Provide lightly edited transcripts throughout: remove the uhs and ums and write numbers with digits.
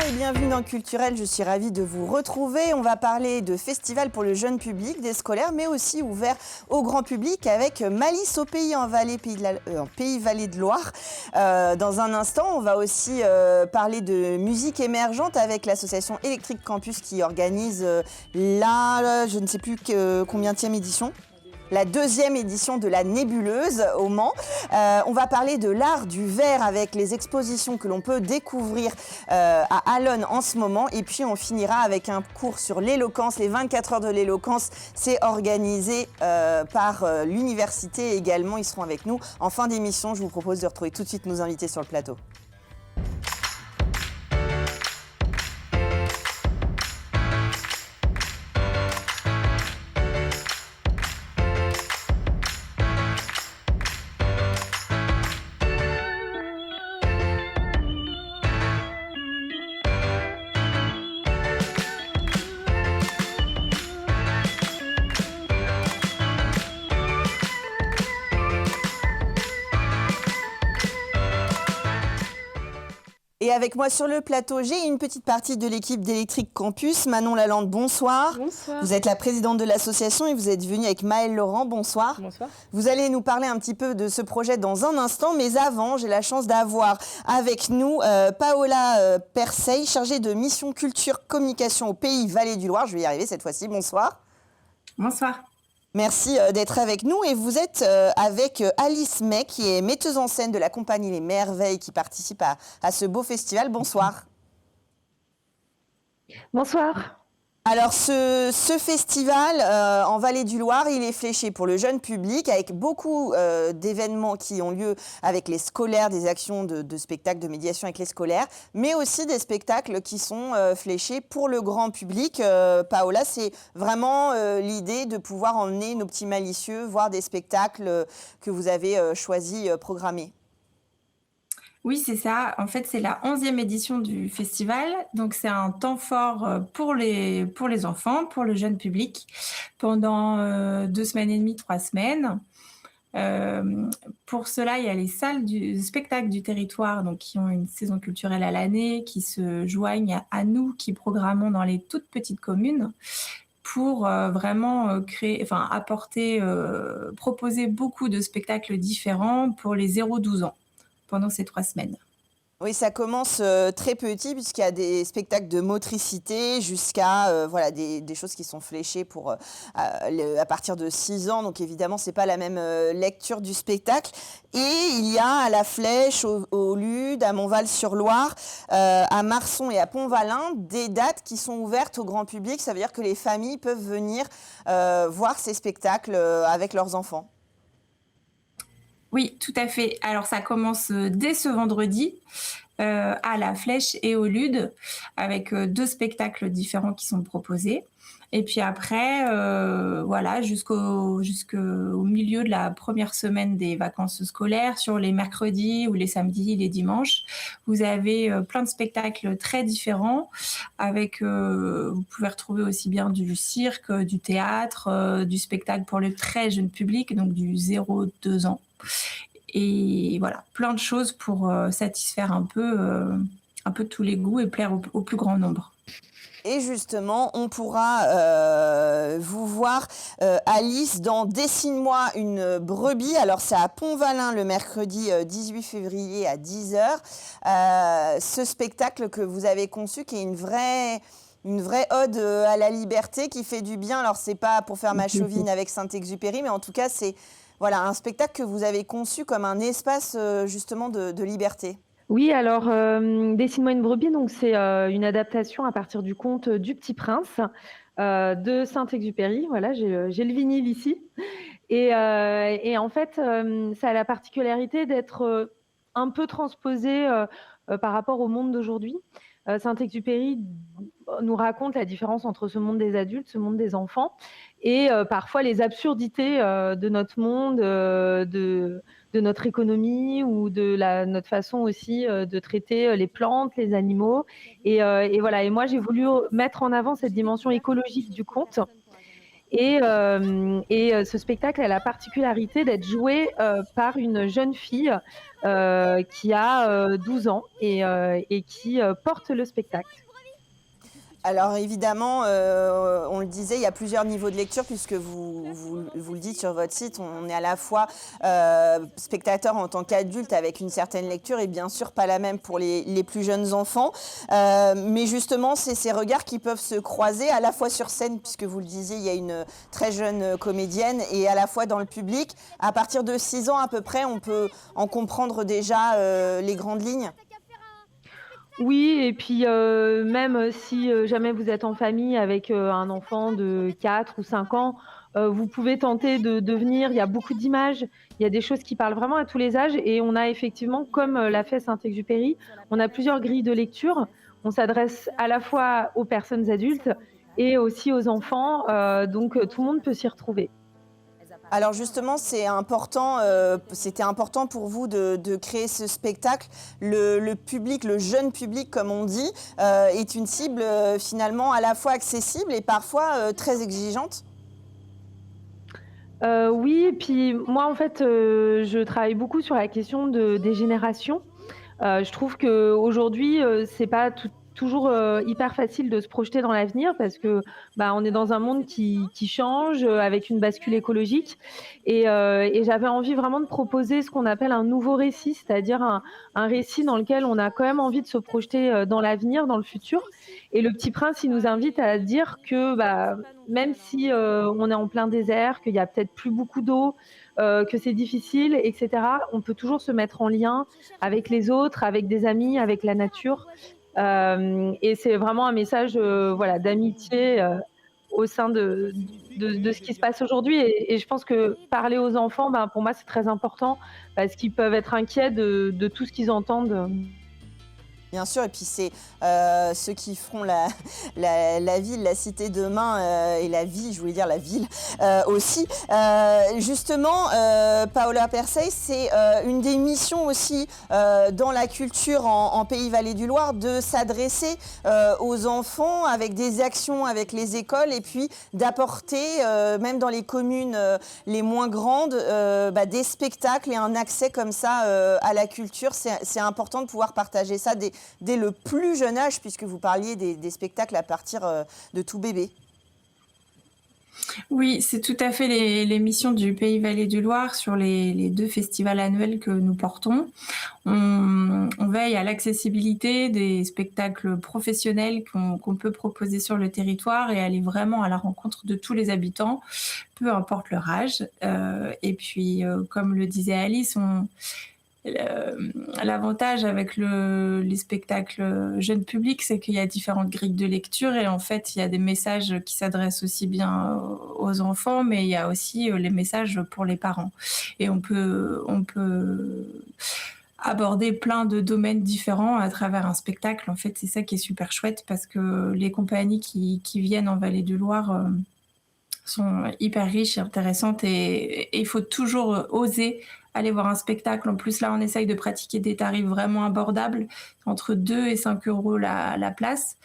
et bienvenue dans Culturel, je suis ravie de vous retrouver. On va parler de festival pour le jeune public, des scolaires, mais aussi ouvert au grand public avec Malice au pays en Valais, Pays Vallée de Loire. Dans un instant, on va aussi parler de musique émergente avec l'association Electric Campus qui organise je ne sais plus combienième édition. La deuxième édition de la Nébuleuse au Mans. On va parler de l'art du verre avec les expositions que l'on peut découvrir à Allonne en ce moment. Et puis on finira avec un cours sur l'éloquence, les 24 heures de l'éloquence. C'est organisé par l'université également. Ils seront avec nous en fin d'émission. Je vous propose de retrouver tout de suite nos invités sur le plateau. Et avec moi sur le plateau, j'ai une petite partie de l'équipe d'Electric Campus. Manon Lalande, bonsoir. Bonsoir. Vous êtes la présidente de l'association et vous êtes venue avec Maëlle Laurent, bonsoir. Bonsoir. Vous allez nous parler un petit peu de ce projet dans un instant, mais avant, j'ai la chance d'avoir avec nous Paola Persey, chargée de mission culture communication au Pays Vallée du Loire. Je vais y arriver cette fois-ci, bonsoir. Bonsoir. Merci d'être avec nous et vous êtes avec Alice May qui est metteuse en scène de la compagnie Les Merveilles qui participe à ce beau festival. Bonsoir. Bonsoir. Alors ce festival en Vallée du Loire, il est fléché pour le jeune public avec beaucoup d'événements qui ont lieu avec les scolaires, des actions de spectacles, de médiation avec les scolaires, mais aussi des spectacles qui sont fléchés pour le grand public. Paola, c'est vraiment l'idée de pouvoir emmener nos petits malicieux voir des spectacles que vous avez choisi programmés. Oui, c'est ça. En fait, c'est la 11e édition du festival. Donc, c'est un temps fort pour les enfants, pour le jeune public, pendant 2 semaines et demie, 3 semaines. Pour cela, il y a les salles du spectacle du territoire donc, qui ont une saison culturelle à l'année, qui se joignent à nous, qui programmons dans les toutes petites communes pour vraiment proposer beaucoup de spectacles différents pour les 0-12 ans. Pendant ces 3 semaines. Oui, ça commence très petit puisqu'il y a des spectacles de motricité jusqu'à des choses qui sont fléchées pour à partir de 6 ans. Donc évidemment, c'est pas la même lecture du spectacle. Et il y a à La Flèche, au Lude, à Montval-sur-Loire, à Marson et à Pont-Valin des dates qui sont ouvertes au grand public. Ça veut dire que les familles peuvent venir voir ces spectacles avec leurs enfants. Oui, tout à fait. Alors, ça commence dès ce vendredi à La Flèche et au Lude, avec 2 spectacles différents qui sont proposés. Et puis après, jusqu'au milieu de la première semaine des vacances scolaires, sur les mercredis ou les samedis, les dimanches, vous avez plein de spectacles très différents. Vous pouvez retrouver aussi bien du cirque, du théâtre, du spectacle pour le très jeune public, donc du 0-2 ans. Et voilà, plein de choses pour satisfaire un peu tous les goûts et plaire au plus grand nombre. Et justement, on pourra vous voir, Alice, dans Dessine-moi une brebis. Alors, c'est à Pont-Valin le mercredi 18 février à 10h. Ce spectacle que vous avez conçu, qui est une vraie ode à la liberté, qui fait du bien. Alors, c'est pas pour faire ma chauvine avec Saint-Exupéry, mais en tout cas, c'est un spectacle que vous avez conçu comme un espace justement de liberté. Oui, alors Dessine-moi une brebis, donc c'est une adaptation à partir du conte du Petit Prince de Saint-Exupéry. Voilà, j'ai le vinyle ici. Et en fait, ça a la particularité d'être un peu transposé par rapport au monde d'aujourd'hui. Saint-Exupéry nous raconte la différence entre ce monde des adultes, ce monde des enfants, et parfois les absurdités de notre monde, de notre économie ou de notre façon aussi de traiter les plantes, les animaux. Et voilà. Et moi, j'ai voulu mettre en avant cette dimension écologique du conte. Ce spectacle a la particularité d'être joué par une jeune fille qui a 12 ans et qui porte le spectacle. Alors évidemment, on le disait, il y a plusieurs niveaux de lecture puisque vous le dites sur votre site, on est à la fois spectateur en tant qu'adulte avec une certaine lecture et bien sûr pas la même pour les plus jeunes enfants. Mais justement, c'est ces regards qui peuvent se croiser à la fois sur scène, puisque vous le disiez, il y a une très jeune comédienne, et à la fois dans le public. À partir de 6 ans à peu près, on peut en comprendre déjà les grandes lignes. Oui, et puis même si jamais vous êtes en famille avec un enfant de 4 ou 5 ans, vous pouvez tenter de venir. Il y a beaucoup d'images, il y a des choses qui parlent vraiment à tous les âges et on a effectivement, comme l'a fait Saint-Exupéry, on a plusieurs grilles de lecture. On s'adresse à la fois aux personnes adultes et aussi aux enfants, donc tout le monde peut s'y retrouver. Alors justement, c'était important pour vous de créer ce spectacle. Le public, le jeune public, comme on dit, est une cible finalement à la fois accessible et parfois très exigeante. Oui, et puis moi, en fait, je travaille beaucoup sur la question des générations. Je trouve qu'aujourd'hui, c'est pas toujours hyper facile de se projeter dans l'avenir parce que bah, on est dans un monde qui change avec une bascule écologique et j'avais envie vraiment de proposer ce qu'on appelle un nouveau récit, c'est-à-dire un récit dans lequel on a quand même envie de se projeter dans l'avenir, dans le futur. Et Le Petit Prince, il nous invite à dire que bah, même si on est en plein désert, qu'il y a peut-être plus beaucoup d'eau, que c'est difficile, etc., on peut toujours se mettre en lien avec les autres, avec des amis, avec la nature. Et c'est vraiment un message voilà, d'amitié au sein de ce qui se passe aujourd'hui. Et je pense que parler aux enfants, ben, pour moi, c'est très important parce qu'ils peuvent être inquiets de tout ce qu'ils entendent. Bien sûr, et puis c'est ceux qui feront la ville, la cité demain et la vie, je voulais dire la ville aussi. Justement, Paola Persei, c'est une des missions aussi dans la culture en Pays Vallée du Loir de s'adresser aux enfants avec des actions avec les écoles et puis d'apporter, même dans les communes les moins grandes, des spectacles et un accès comme ça à la culture. C'est important de pouvoir partager ça dès le plus jeune âge, puisque vous parliez des spectacles à partir de tout bébé. Oui, c'est tout à fait les missions du Pays Vallée du Loir sur les 2 festivals annuels que nous portons. On veille à l'accessibilité des spectacles professionnels qu'on peut proposer sur le territoire et aller vraiment à la rencontre de tous les habitants, peu importe leur âge. Et puis, comme le disait Alice, l'avantage avec les spectacles jeunes publics, c'est qu'il y a différentes grilles de lecture et en fait, il y a des messages qui s'adressent aussi bien aux enfants, mais il y a aussi les messages pour les parents. Et on peut aborder plein de domaines différents à travers un spectacle. En fait, c'est ça qui est super chouette parce que les compagnies qui viennent en Vallée du Loir sont hyper riches et intéressantes et il faut toujours oser aller voir un spectacle. En plus, là, on essaye de pratiquer des tarifs vraiment abordables, entre 2 et 5 euros la place.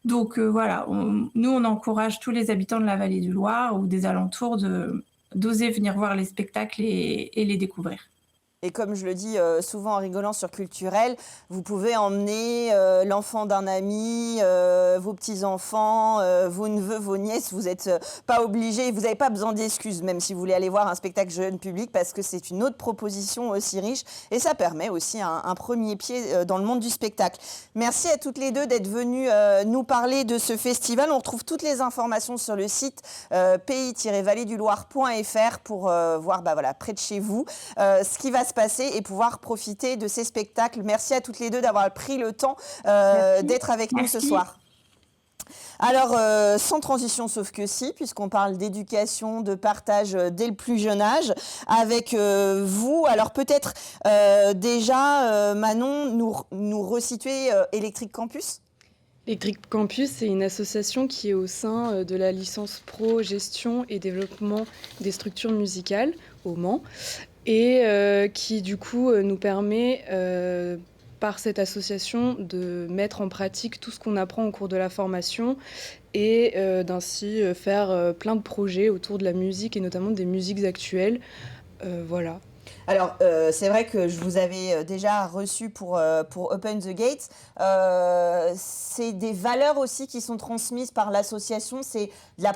Donc voilà, nous, on encourage tous les habitants de la Vallée du Loir ou des alentours d'oser venir voir les spectacles et les découvrir. Et comme je le dis souvent en rigolant sur Culturel, vous pouvez emmener l'enfant d'un ami, vos petits-enfants, vos neveux, vos nièces. Vous n'êtes pas obligés, vous n'avez pas besoin d'excuses, même si vous voulez aller voir un spectacle jeune public, parce que c'est une autre proposition aussi riche. Et ça permet aussi un premier pied dans le monde du spectacle. Merci à toutes les deux d'être venues nous parler de ce festival. On retrouve toutes les informations sur le site pays-valleduloir.fr pour voir près de chez vous ce qui va se passer et pouvoir profiter de ces spectacles. Merci à toutes les deux d'avoir pris le temps d'être avec nous ce soir. Alors, sans transition, sauf que si, puisqu'on parle d'éducation, de partage dès le plus jeune âge, avec vous. Alors peut-être déjà, Manon, nous resituer Electric Campus. Electric Campus, c'est une association qui est au sein de la licence pro gestion et développement des structures musicales au Mans et qui du coup nous permet par cette association de mettre en pratique tout ce qu'on apprend au cours de la formation et d'ainsi faire plein de projets autour de la musique et notamment des musiques actuelles. Voilà. Alors, c'est vrai que je vous avais déjà reçu pour Open the Gates. C'est des valeurs aussi qui sont transmises par l'association. C'est de la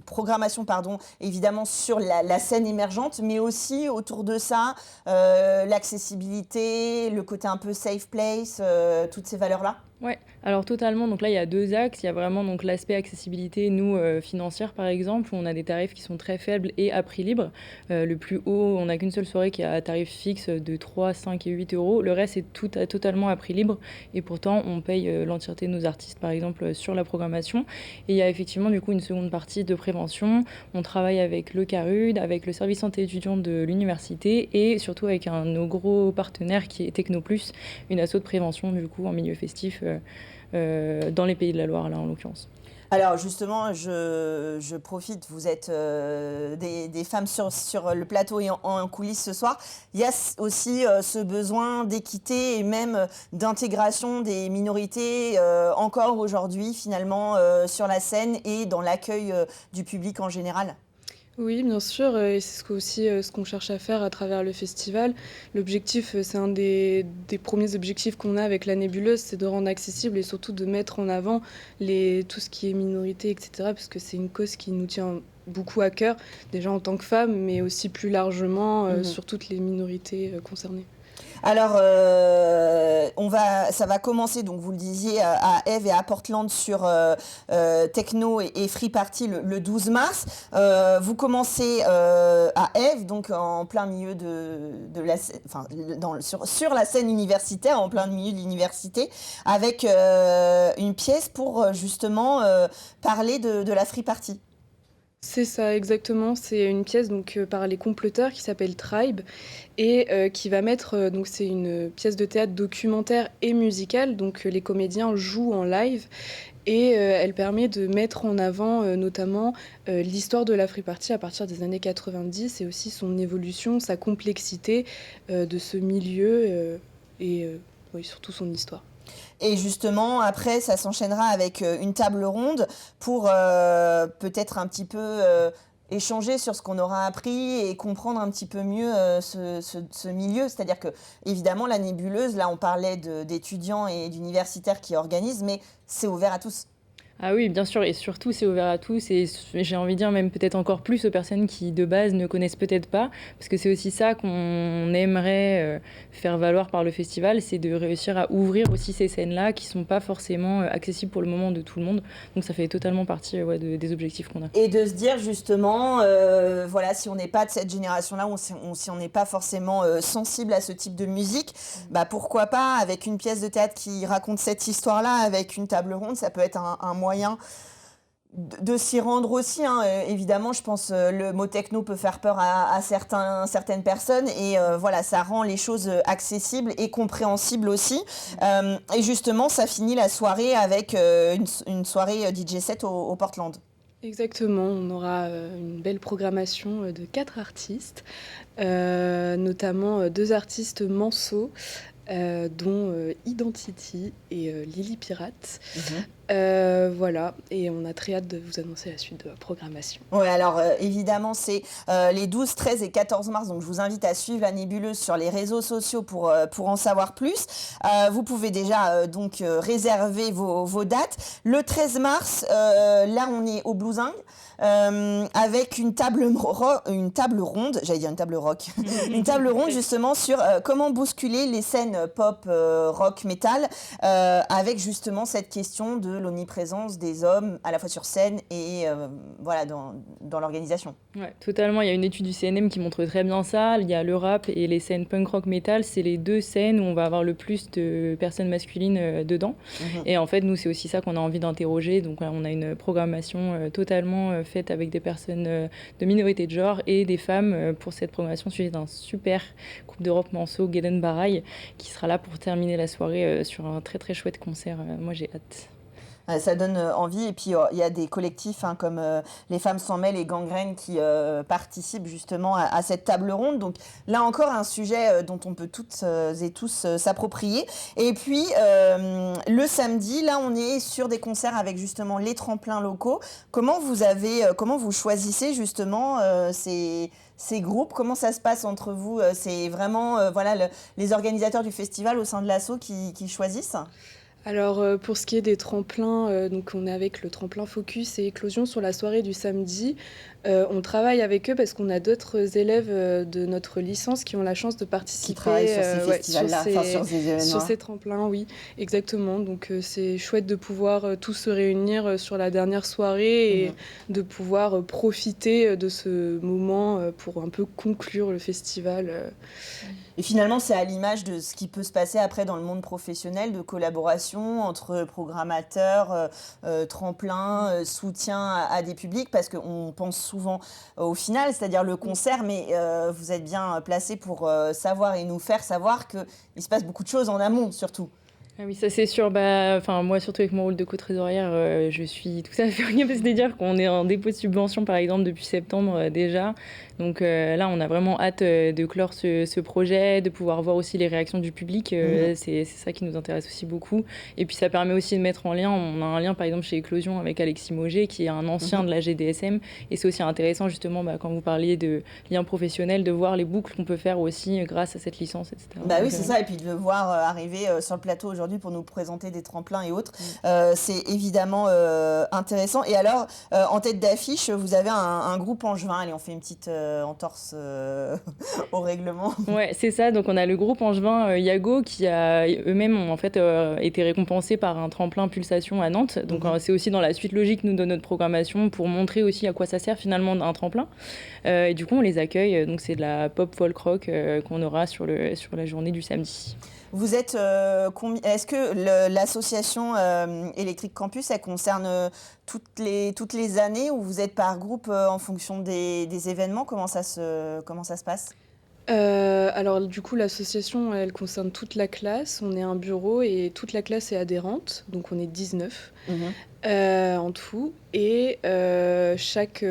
programmation, pardon, évidemment sur la scène émergente, mais aussi autour de ça, l'accessibilité, le côté un peu safe place, toutes ces valeurs-là. Ouais, alors totalement. Donc là, il y a 2 axes. Il y a vraiment donc l'aspect accessibilité, nous, financière par exemple, où on a des tarifs qui sont très faibles et à prix libre. Le plus haut, on n'a qu'une seule soirée qui a un tarif fixe de 3, 5 et 8 euros. Le reste, c'est totalement à prix libre. Et pourtant, on paye l'entièreté de nos artistes, par exemple, sur la programmation. Et il y a effectivement, du coup, une seconde partie de prévention. On travaille avec le CARUD, avec le service santé étudiant de l'université et surtout avec un de nos gros partenaires qui est Technoplus, une asso de prévention, du coup, en milieu festif. Dans les Pays de la Loire, là, en l'occurrence. Alors justement, je profite, vous êtes des femmes sur le plateau et en coulisses ce soir. Il y a aussi ce besoin d'équité et même d'intégration des minorités encore aujourd'hui finalement sur la scène et dans l'accueil du public en général. Oui, bien sûr, et c'est ce qu'on cherche à faire à travers le festival. L'objectif, c'est un des premiers objectifs qu'on a avec la nébuleuse, c'est de rendre accessible et surtout de mettre en avant tout ce qui est minorité, etc., parce que c'est une cause qui nous tient beaucoup à cœur, déjà en tant que femmes, mais aussi plus largement sur toutes les minorités concernées. Alors, ça va commencer, donc vous le disiez, à Eve et à Portland sur Techno et Free Party le 12 mars. Vous commencez à Eve, donc en plein milieu sur la scène universitaire, en plein milieu de l'université, avec une pièce pour justement parler de la Free Party. C'est ça, exactement. C'est une pièce par les Comploteurs qui s'appelle Tribe et qui va mettre. Donc, c'est une pièce de théâtre documentaire et musicale. Donc, les comédiens jouent en live et elle permet de mettre en avant notamment l'histoire de la Free Party à partir des années 90 et aussi son évolution, sa complexité de ce milieu et oui, surtout son histoire. Et justement, après, ça s'enchaînera avec une table ronde pour peut-être un petit peu échanger sur ce qu'on aura appris et comprendre un petit peu mieux ce milieu. C'est-à-dire que, évidemment, la nébuleuse, là, on parlait d'étudiants et d'universitaires qui organisent, mais c'est ouvert à tous. Ah oui, bien sûr, et surtout c'est ouvert à tous et j'ai envie de dire même peut-être encore plus aux personnes qui de base ne connaissent peut-être pas, parce que c'est aussi ça qu'on aimerait faire valoir par le festival, c'est de réussir à ouvrir aussi ces scènes-là qui sont pas forcément accessibles pour le moment de tout le monde, donc ça fait totalement partie des objectifs qu'on a. Et de se dire justement, voilà, si on n'est pas de cette génération-là, si on n'est pas forcément sensible à ce type de musique, bah pourquoi pas avec une pièce de théâtre qui raconte cette histoire-là, avec une table ronde, ça peut être un moyen de s'y rendre aussi. Évidemment, je pense le mot techno peut faire peur à certaines personnes et voilà, ça rend les choses accessibles et compréhensibles aussi. Et justement, ça finit la soirée avec une soirée DJ set au Portland. Exactement, on aura une belle programmation de 4 artistes, notamment 2 artistes manceaux, dont Identity et Lily Pirate. Voilà, et on a très hâte de vous annoncer la suite de la programmation. Oui, alors évidemment, c'est les 12, 13 et 14 mars, donc je vous invite à suivre la nébuleuse sur les réseaux sociaux pour en savoir plus. Vous pouvez déjà donc réserver vos dates. Le 13 mars, là on est au Bluesing. Avec une table ronde, j'allais dire une table rock, une table ronde justement sur comment bousculer les scènes pop, rock, metal, avec justement cette question de l'omniprésence des hommes à la fois sur scène et voilà dans l'organisation. Ouais, totalement. Il y a une étude du CNM qui montre très bien ça. Il y a le rap et les scènes punk rock metal, c'est les 2 scènes où on va avoir le plus de personnes masculines dedans. Et en fait, nous, c'est aussi ça qu'on a envie d'interroger. Donc, on a une programmation totalement faite avec des personnes de minorité de genre et des femmes pour cette programmation suivie d'un super groupe de rock manceau, Geden Barai, qui sera là pour terminer la soirée sur un très très chouette concert. Moi, j'ai hâte. Ça donne envie. Et puis, il y a des collectifs comme Les Femmes S'en Mêlent et Gangrène qui participent justement à cette table ronde. Donc là encore, un sujet dont on peut toutes et tous s'approprier. Et puis, le samedi, là, on est sur des concerts avec justement les tremplins locaux. Comment vous choisissez justement ces groupes? Comment ça se passe entre vous? C'est vraiment les organisateurs du festival au sein de l'asso qui choisissent? Alors, pour ce qui est des tremplins, donc on est avec le tremplin Focus et Éclosion sur la soirée du samedi. On travaille avec eux parce qu'on a d'autres élèves de notre licence qui ont la chance de participer Qui travaillent sur ces festivals-là, sur ces événements. sur ces tremplins, oui, exactement. Donc c'est chouette de pouvoir tous se réunir sur la dernière soirée et de pouvoir profiter de ce moment pour un peu conclure le festival. Et finalement, c'est à l'image de ce qui peut se passer après dans le monde professionnel, de collaboration entre programmateurs, tremplins, soutien à des publics, parce qu'on pense souvent au final, c'est-à-dire le concert, mais vous êtes bien placé pour savoir et nous faire savoir qu'il se passe beaucoup de choses en amont, surtout. Ah oui, ça c'est sûr. Moi, surtout avec mon rôle de co-trésorière, je suis tout à fait incapable de dire qu'on est en dépôt de subvention, par exemple, depuis septembre déjà. Donc là, on a vraiment hâte de clore ce projet, de pouvoir voir aussi les réactions du public. C'est ça qui nous intéresse aussi beaucoup. Et puis ça permet aussi de mettre en lien. On a un lien, par exemple, chez Éclosion avec Alexis Moget, qui est un ancien de la GDSM. Et c'est aussi intéressant, justement, quand vous parliez de liens professionnels, de voir les boucles qu'on peut faire aussi grâce à cette licence, etc. Oui, c'est ça. Et puis de le voir arriver sur le plateau aujourd'hui pour nous présenter des tremplins et autres, c'est évidemment intéressant. Et alors, en tête d'affiche, vous avez un groupe angevin. Allez, on fait une petite entorse au règlement. Ouais, c'est ça. Donc on a le groupe angevin Yago qui a eux-mêmes ont en fait été récompensés par un tremplin Pulsation à Nantes. Donc c'est aussi dans la suite logique nous de notre programmation pour montrer aussi à quoi ça sert finalement un tremplin. Et du coup on les accueille. Donc c'est de la pop folk rock qu'on aura sur la journée du samedi. Vous êtes est-ce que l'association Électrique Campus, elle concerne toutes les années, ou vous êtes par groupe en fonction des événements? Comment ça se passe? Alors du coup, l'association, elle concerne toute la classe. On est un bureau et toute la classe est adhérente, donc on est 19 en tout. Et chaque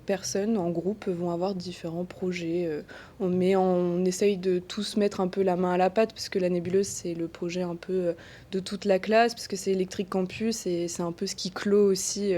personne en groupe vont avoir différents projets. On essaye de tous mettre un peu la main à la pâte, parce que la nébuleuse, c'est le projet un peu de toute la classe, parce que c'est Électrique Campus et c'est un peu ce qui clôt aussi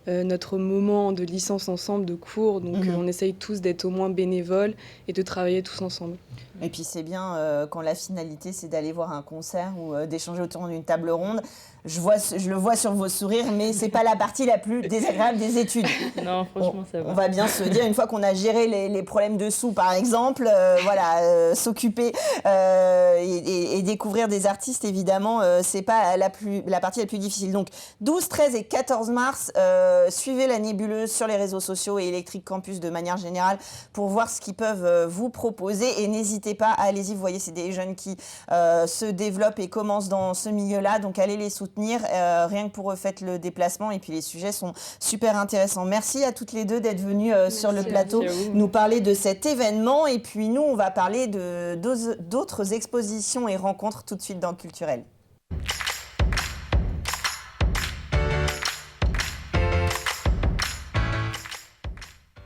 notre moment de licence ensemble, de cours. Donc on essaye tous d'être au moins bénévoles et de travailler tous ensemble. Et puis c'est bien quand la finalité, c'est d'aller voir un concert ou d'échanger autour d'une table ronde. Je le vois sur vos sourires, mais c'est pas la partie la plus désagréable des études. Non, franchement, ça va. On va bien se dire, une fois qu'on a géré les problèmes de sous, par exemple, s'occuper et découvrir des artistes, évidemment, c'est pas la partie la plus difficile. Donc 12, 13 et 14 mars, suivez la nébuleuse sur les réseaux sociaux et Électrique Campus de manière générale pour voir ce qu'ils peuvent vous proposer. Et n'hésitez pas, allez-y, vous voyez, c'est des jeunes qui se développent et commencent dans ce milieu-là, donc allez les soutenir. Rien que pour eux, faites le déplacement, et puis les sujets sont super intéressants. Merci à toutes les deux d'être venues sur le plateau nous parler de cet événement, et puis nous on va parler d'autres expositions et rencontres tout de suite dans Culturel.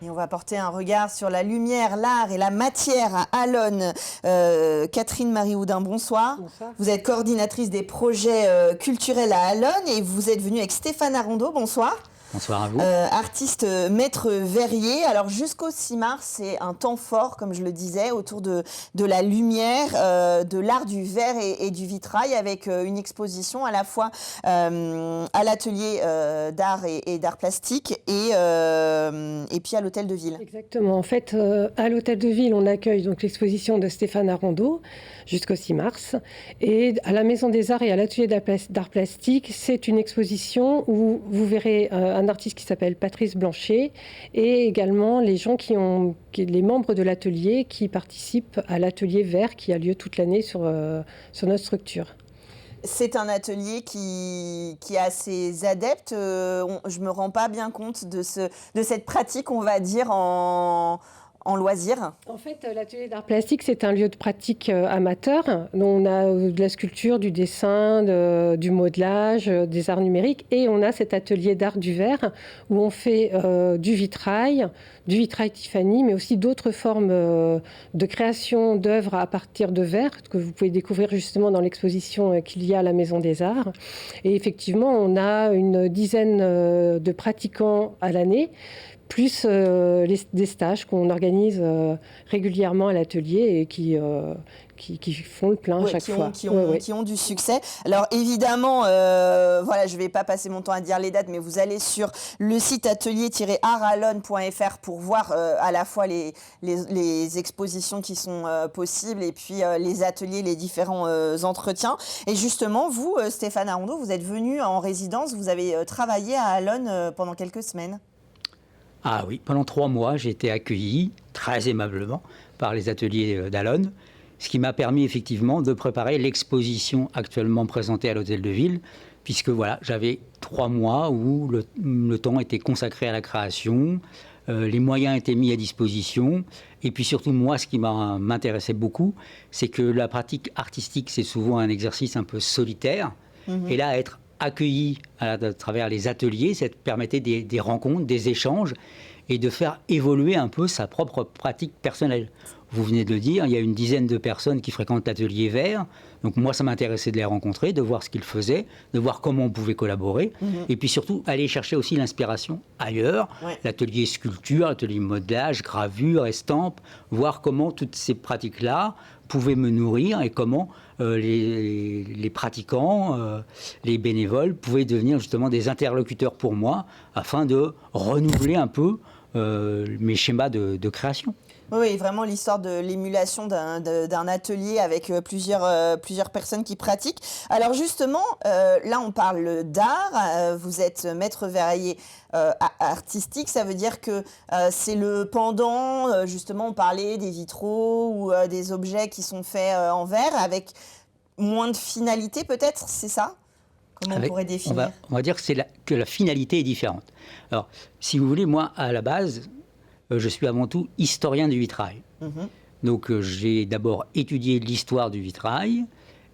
Et on va porter un regard sur la lumière, l'art et la matière à Allonnes. Catherine Marie-Houdin, bonsoir. Bonsoir. Vous êtes coordinatrice des projets culturels à Allonnes et vous êtes venue avec Stéphane Arondeau. Bonsoir. Bonsoir à vous. Artiste maître verrier. Alors jusqu'au 6 mars, c'est un temps fort, comme je le disais, autour de la lumière, de l'art du verre et du vitrail, avec une exposition à la fois à l'atelier d'art et d'art plastique et puis à l'hôtel de ville. Exactement. En fait, à l'hôtel de ville, on accueille donc l'exposition de Stéphane Arondeau jusqu'au 6 mars. Et à la Maison des Arts et à l'atelier d'art plastique, c'est une exposition où vous verrez un artiste qui s'appelle Patrice Blanchet et également les membres de l'atelier qui participent à l'atelier vert qui a lieu toute l'année sur notre structure. C'est un atelier qui a ses adeptes. Je ne me rends pas bien compte de cette pratique, on va dire, en loisir? En fait, l'atelier d'art plastique, c'est un lieu de pratique amateur. On a de la sculpture, du dessin, du modelage, des arts numériques. Et on a cet atelier d'art du verre où on fait du vitrail Tiffany, mais aussi d'autres formes de création d'œuvres à partir de verre que vous pouvez découvrir justement dans l'exposition qu'il y a à la Maison des Arts. Et effectivement, on a une dizaine de pratiquants à l'année, plus des stages qu'on organise régulièrement à l'atelier et qui font le plein chaque fois. Qui ont du succès. Alors évidemment, voilà, je ne vais pas passer mon temps à dire les dates, mais vous allez sur le site atelier-artalonne.fr pour voir à la fois les expositions qui sont possibles et puis les ateliers, les différents entretiens. Et justement, vous, Stéphane Arondeau, vous êtes venu en résidence, vous avez travaillé à Alonne pendant quelques semaines. Ah oui, pendant 3 mois, j'ai été accueilli très aimablement par les ateliers d'Alonne, ce qui m'a permis effectivement de préparer l'exposition actuellement présentée à l'Hôtel de Ville, puisque voilà, j'avais 3 mois où le temps était consacré à la création, les moyens étaient mis à disposition, et puis surtout moi, ce qui m'intéressait beaucoup, c'est que la pratique artistique, c'est souvent un exercice un peu solitaire, et là, être accueilli à travers les ateliers, ça permettait des rencontres, des échanges et de faire évoluer un peu sa propre pratique personnelle. Vous venez de le dire, il y a une dizaine de personnes qui fréquentent l'atelier vert. Donc moi, ça m'intéressait de les rencontrer, de voir ce qu'ils faisaient, de voir comment on pouvait collaborer. Et puis surtout, aller chercher aussi l'inspiration ailleurs. L'atelier sculpture, l'atelier modelage, gravure, estampe, voir comment toutes ces pratiques-là pouvaient me nourrir et comment les pratiquants, les bénévoles pouvaient devenir justement des interlocuteurs pour moi afin de renouveler un peu mes schémas de création. Oui, vraiment l'histoire de l'émulation d'un atelier avec plusieurs personnes qui pratiquent. Alors justement, là on parle d'art, vous êtes maître verrier artistique, ça veut dire que c'est le pendant, justement on parlait des vitraux ou des objets qui sont faits en verre avec moins de finalité peut-être, c'est ça ? Comment on pourrait définir ? On va dire que la finalité est différente. Alors, si vous voulez, moi, à la base, je suis avant tout historien du vitrail. Donc, j'ai d'abord étudié l'histoire du vitrail.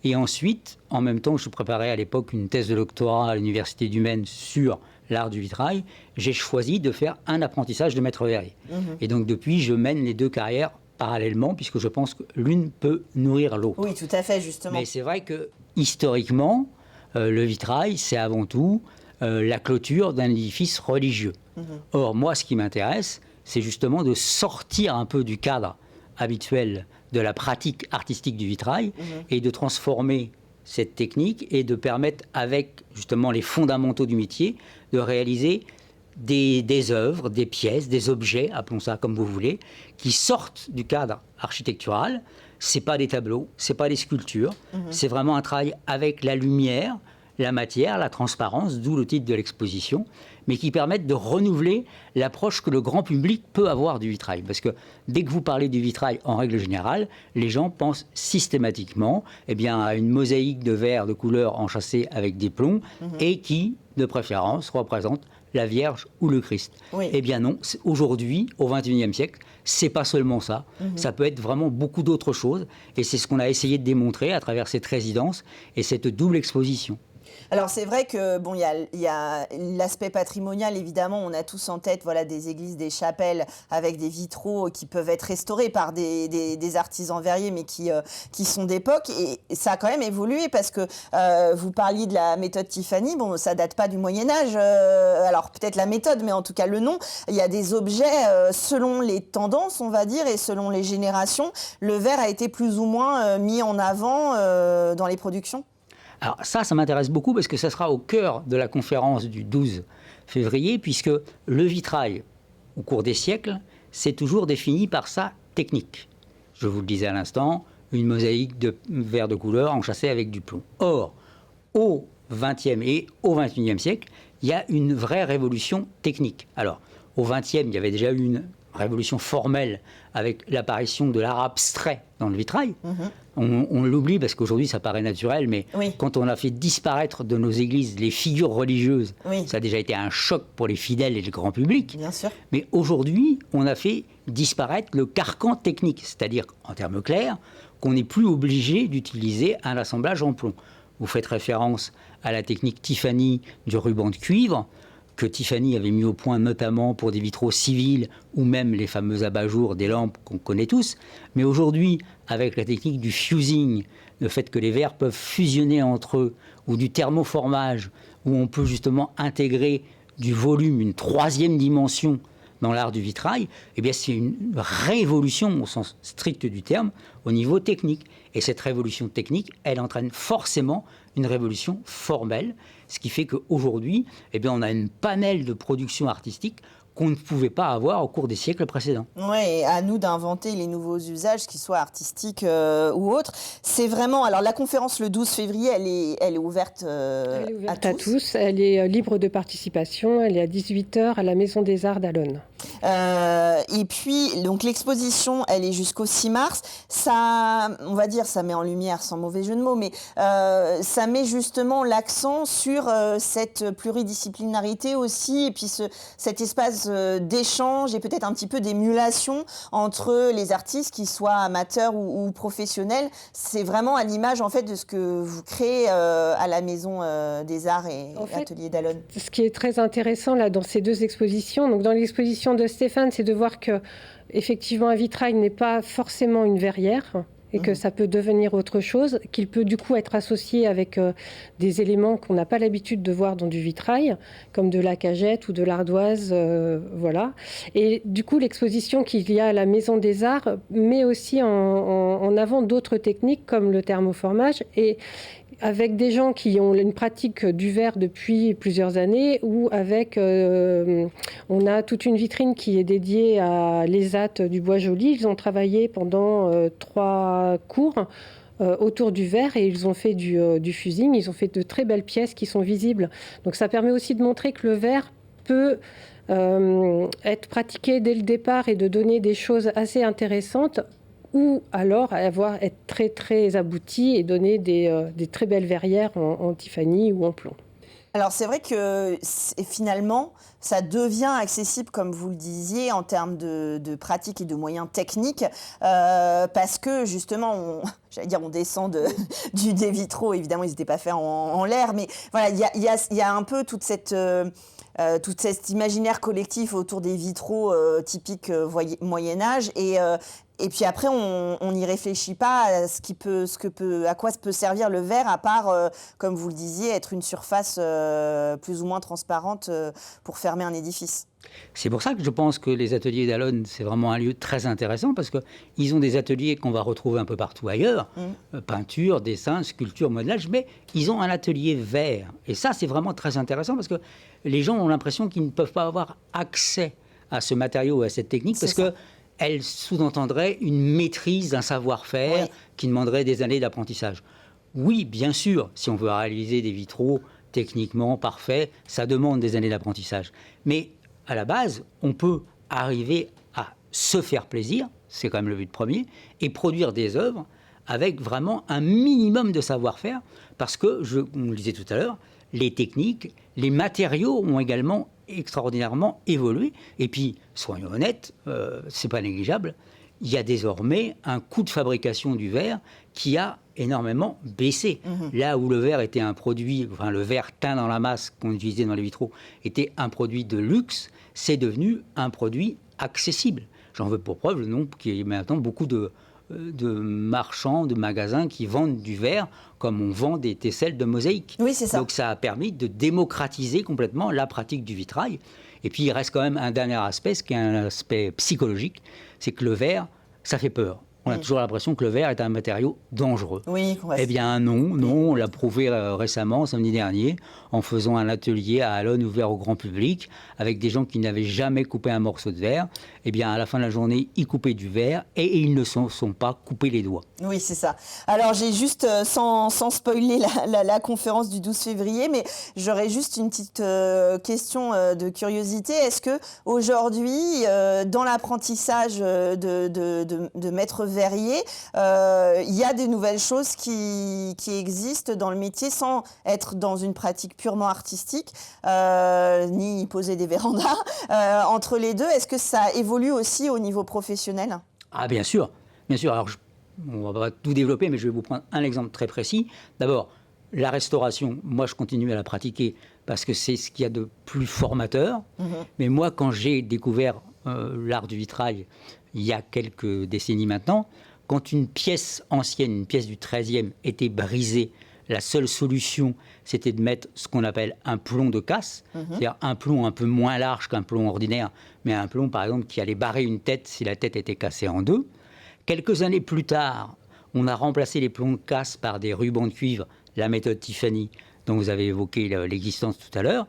Et ensuite, en même temps, je préparais à l'époque une thèse de doctorat à l'Université du Maine sur l'art du vitrail. J'ai choisi de faire un apprentissage de maître verrier. Et donc, depuis, je mène les 2 carrières parallèlement, puisque je pense que l'une peut nourrir l'autre. Oui, tout à fait, justement. Mais c'est vrai que, historiquement, le vitrail, c'est avant tout la clôture d'un édifice religieux. Or, moi, ce qui m'intéresse, c'est justement de sortir un peu du cadre habituel de la pratique artistique du vitrail et de transformer cette technique et de permettre, avec justement les fondamentaux du métier, de réaliser des œuvres, des pièces, des objets, appelons ça comme vous voulez, qui sortent du cadre architectural. C'est pas des tableaux, c'est pas des sculptures, c'est vraiment un travail avec la lumière, la matière, la transparence, d'où le titre de l'exposition, mais qui permettent de renouveler l'approche que le grand public peut avoir du vitrail. Parce que dès que vous parlez du vitrail, en règle générale, les gens pensent systématiquement à une mosaïque de verre de couleur enchâssée avec des plombs et qui, de préférence, représente la Vierge ou le Christ. Eh bien non, aujourd'hui, au XXIe siècle, c'est pas seulement ça. Ça peut être vraiment beaucoup d'autres choses. Et c'est ce qu'on a essayé de démontrer à travers cette résidence et cette double exposition. Alors c'est vrai que bon, il y a l'aspect patrimonial, évidemment, on a tous en tête des églises, des chapelles avec des vitraux qui peuvent être restaurés par des artisans verriers, mais qui sont d'époque. Et ça a quand même évolué parce que vous parliez de la méthode Tiffany, bon, ça date pas du Moyen-Âge, alors peut-être la méthode, mais en tout cas le nom. Il y a des objets, selon les tendances, on va dire, et selon les générations, le verre a été plus ou moins mis en avant dans les productions. Alors ça m'intéresse beaucoup parce que ça sera au cœur de la conférence du 12 février, puisque le vitrail, au cours des siècles, c'est toujours défini par sa technique. Je vous le disais à l'instant, une mosaïque de verre de couleur enchâssée avec du plomb. Or, au XXe et au XXIe siècle, il y a une vraie révolution technique. Alors, au XXe, il y avait déjà eu une révolution formelle avec l'apparition de l'art abstrait dans le vitrail. On l'oublie parce qu'aujourd'hui ça paraît naturel, mais quand on a fait disparaître de nos églises les figures religieuses, ça a déjà été un choc pour les fidèles et le grand public. Bien sûr. Mais aujourd'hui, on a fait disparaître le carcan technique, c'est-à-dire, en termes clairs, qu'on n'est plus obligé d'utiliser un assemblage en plomb. Vous faites référence à la technique Tiffany du ruban de cuivre, que Tiffany avait mis au point notamment pour des vitraux civils ou même les fameux abat-jours des lampes qu'on connaît tous. Mais aujourd'hui, avec la technique du fusing, le fait que les verres peuvent fusionner entre eux, ou du thermoformage, où on peut justement intégrer du volume, une troisième dimension dans l'art du vitrail, eh bien c'est une révolution au sens strict du terme au niveau technique. Et cette révolution technique, elle entraîne forcément une révolution formelle, ce qui fait qu'aujourd'hui, eh bien, on a un panel de production artistique qu'on ne pouvait pas avoir au cours des siècles précédents. Oui, et à nous d'inventer les nouveaux usages, qu'ils soient artistiques ou autres. C'est vraiment... Alors, la conférence le 12 février, elle est ouverte, elle est ouverte à tous. Elle est libre de participation. Elle est à 18h à la Maison des Arts d'Allonnes. Et puis, donc, l'exposition, elle est jusqu'au 6 mars. Ça, on va dire, ça met en lumière, sans mauvais jeu de mots, mais ça met justement l'accent sur cette pluridisciplinarité aussi, et puis cet espace d'échange et peut-être un petit peu d'émulation entre les artistes, qu'ils soient amateurs ou professionnels. C'est vraiment à l'image en fait de ce que vous créez à la Maison des Arts et Atelier d'Allonnes. Ce qui est très intéressant là dans ces deux expositions, donc dans l'exposition de Stéphane, c'est de voir que effectivement un vitrail n'est pas forcément une verrière, et que ça peut devenir autre chose, qu'il peut du coup être associé avec des éléments qu'on n'a pas l'habitude de voir dans du vitrail, comme de la cagette ou de l'ardoise, voilà. Et du coup, l'exposition qu'il y a à la Maison des Arts met aussi en avant d'autres techniques comme le thermoformage, et avec des gens qui ont une pratique du verre depuis plusieurs années, ou avec, on a toute une vitrine qui est dédiée à l'ESAT du Bois-Joli. Ils ont travaillé pendant 3 cours autour du verre et ils ont fait du fusing. Ils ont fait de très belles pièces qui sont visibles. Donc ça permet aussi de montrer que le verre peut être pratiqué dès le départ et de donner des choses assez intéressantes, ou alors être très très abouti et donner des très belles verrières en Tiffany ou en plomb. Alors c'est vrai que finalement, ça devient accessible, comme vous le disiez, en termes de pratique et de moyens techniques, parce que justement, on descend des vitraux, évidemment ils n'étaient pas faits en l'air, mais voilà, il y a un peu toute cet imaginaire collectif autour des vitraux typiques Moyen-Âge, et puis après, on n'y réfléchit pas à quoi peut servir le verre, à part, comme vous le disiez, être une surface plus ou moins transparente pour fermer un édifice. C'est pour ça que je pense que les ateliers d'Allonnes, c'est vraiment un lieu très intéressant, parce qu'ils ont des ateliers qu'on va retrouver un peu partout ailleurs, peinture, dessin, sculpture, modelage, mais ils ont un atelier verre. Et ça, c'est vraiment très intéressant, parce que les gens ont l'impression qu'ils ne peuvent pas avoir accès à ce matériau, à cette technique, parce que elle sous-entendrait une maîtrise d'un savoir-faire qui demanderait des années d'apprentissage. Oui, bien sûr, si on veut réaliser des vitraux techniquement parfaits, ça demande des années d'apprentissage. Mais à la base, on peut arriver à se faire plaisir, c'est quand même le but premier, et produire des œuvres avec vraiment un minimum de savoir-faire, parce que, on le disait tout à l'heure, les techniques, les matériaux ont également extraordinairement évolué. Et puis, soyons honnêtes, c'est pas négligeable, il y a désormais un coût de fabrication du verre qui a énormément baissé. Là où le verre était un produit, enfin le verre teint dans la masse qu'on utilisait dans les vitraux était un produit de luxe, c'est devenu un produit accessible. J'en veux pour preuve le nombre qu'il y a maintenant beaucoup de marchands, de magasins qui vendent du verre comme on vend des tesselles de mosaïque. Oui, c'est ça. Donc ça a permis de démocratiser complètement la pratique du vitrail. Et puis il reste quand même un dernier aspect, ce qui est un aspect psychologique, c'est que le verre, ça fait peur. on a toujours l'impression que le verre est un matériau dangereux. Oui, Eh bien non, on l'a prouvé récemment, samedi dernier, en faisant un atelier à Allonne ouvert au grand public, avec des gens qui n'avaient jamais coupé un morceau de verre. Eh bien, à la fin de la journée, ils coupaient du verre et ils ne sont pas coupés les doigts. Oui, c'est ça. Alors, j'ai juste, sans spoiler la conférence du 12 février, mais j'aurais juste une petite question de curiosité. Est-ce que aujourd'hui, dans l'apprentissage de maître verrier, il y a des nouvelles choses qui existent dans le métier sans être dans une pratique purement artistique, ni poser des vérandas. Entre les deux, est-ce que ça évolue aussi au niveau professionnel ? Ah, bien sûr. Bien sûr. Alors, on ne va pas tout développer, mais je vais vous prendre un exemple très précis. D'abord, la restauration, moi, je continue à la pratiquer parce que c'est ce qu'il y a de plus formateur. Mais moi, quand j'ai découvert l'art du vitrail, il y a quelques décennies maintenant, quand une pièce ancienne, une pièce du XIIIe, était brisée, la seule solution, c'était de mettre ce qu'on appelle un plomb de casse, c'est-à-dire un plomb un peu moins large qu'un plomb ordinaire, mais un plomb, par exemple, qui allait barrer une tête si la tête était cassée en deux. Quelques années plus tard, on a remplacé les plombs de casse par des rubans de cuivre, la méthode Tiffany, dont vous avez évoqué l'existence tout à l'heure.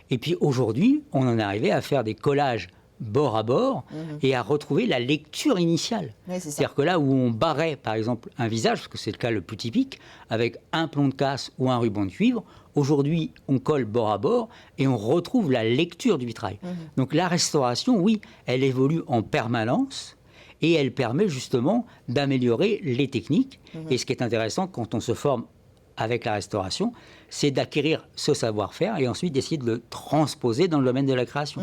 Et puis aujourd'hui, on en est arrivé à faire des collages bord à bord et à retrouver la lecture initiale. Oui, c'est ça. C'est-à-dire que là où on barrait, par exemple, un visage, parce que c'est le cas le plus typique, avec un plomb de casse ou un ruban de cuivre, aujourd'hui, on colle bord à bord et on retrouve la lecture du vitrail. Donc la restauration, oui, elle évolue en permanence et elle permet justement d'améliorer les techniques. Et ce qui est intéressant quand on se forme avec la restauration, c'est d'acquérir ce savoir-faire et ensuite d'essayer de le transposer dans le domaine de la création.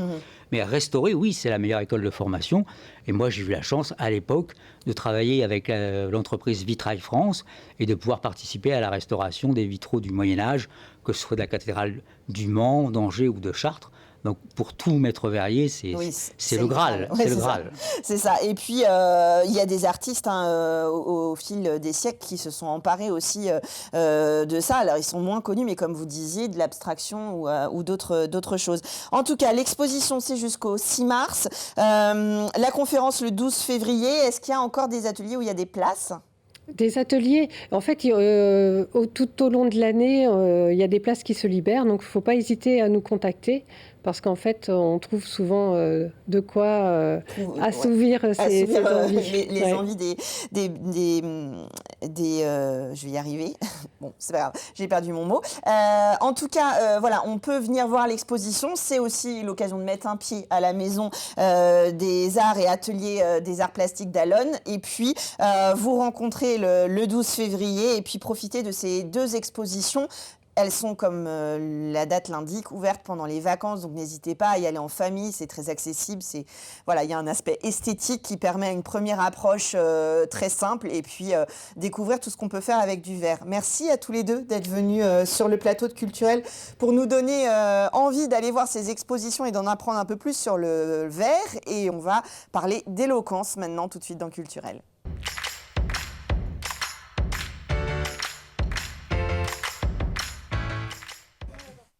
Mais restaurer, oui, c'est la meilleure école de formation. Et moi, j'ai eu la chance, à l'époque, de travailler avec l'entreprise Vitrail France et de pouvoir participer à la restauration des vitraux du Moyen-Âge, que ce soit de la cathédrale du Mans, d'Angers ou de Chartres. Donc, pour tout maître verrier, c'est le Graal. Ouais, c'est le Graal. C'est ça. Et puis, il y a des artistes au fil des siècles qui se sont emparés aussi de ça. Alors, ils sont moins connus, mais comme vous disiez, de l'abstraction ou d'autres choses. En tout cas, l'exposition, c'est jusqu'au 6 mars. La conférence, le 12 février. Est-ce qu'il y a encore des ateliers où il y a des places ? Des ateliers, en fait, tout au long de l'année, il y a des places qui se libèrent, donc il ne faut pas hésiter à nous contacter, parce qu'en fait, on trouve souvent de quoi assouvir ces envies. Les envies je vais y arriver. Bon, c'est pas grave, j'ai perdu mon mot. En tout cas, voilà, on peut venir voir l'exposition. C'est aussi l'occasion de mettre un pied à la maison des arts et ateliers des arts plastiques d'Allonne. Et puis, vous rencontrer le 12 février et puis profiter de ces deux expositions. Elles sont, comme la date l'indique, ouvertes pendant les vacances, donc n'hésitez pas à y aller en famille, c'est très accessible. Voilà, il y a un aspect esthétique qui permet une première approche très simple et puis découvrir tout ce qu'on peut faire avec du verre. Merci à tous les deux d'être venus sur le plateau de Culturel pour nous donner envie d'aller voir ces expositions et d'en apprendre un peu plus sur le verre. Et on va parler d'éloquence maintenant, tout de suite dans Culturel.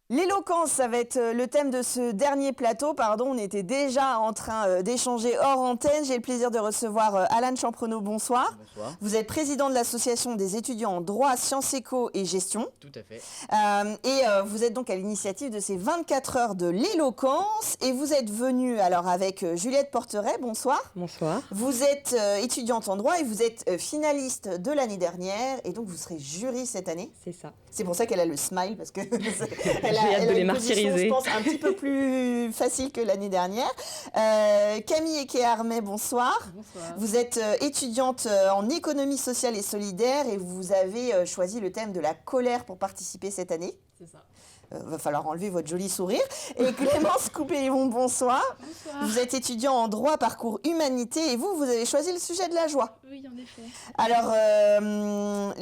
L'éloquence, ça va être le thème de ce dernier plateau. On était déjà en train d'échanger hors antenne. J'ai le plaisir de recevoir Alan Champrenaud. Bonsoir. Bonsoir. Vous êtes président de l'association des étudiants en droit, sciences éco et gestion. Tout à fait. Vous êtes donc à l'initiative de ces 24 heures de l'éloquence. Et vous êtes venu alors avec Juliette Porteret. Bonsoir. Bonsoir. Vous êtes étudiante en droit et vous êtes finaliste de l'année dernière. Et donc vous serez jury cette année. C'est ça. C'est pour ça qu'elle a le smile, parce que J'ai hâte de les martyriser. Je pense un petit peu plus facile que l'année dernière. Camille Eke-Armet, bonsoir. Bonsoir. Vous êtes étudiante en économie sociale et solidaire et vous avez choisi le thème de la colère pour participer cette année. C'est ça. Va falloir enlever votre joli sourire. Et Clémence Coupé-Livon, bonsoir. Bonsoir. Vous êtes étudiant en droit, parcours humanité et vous avez choisi le sujet de la joie. Oui, en effet. Alors,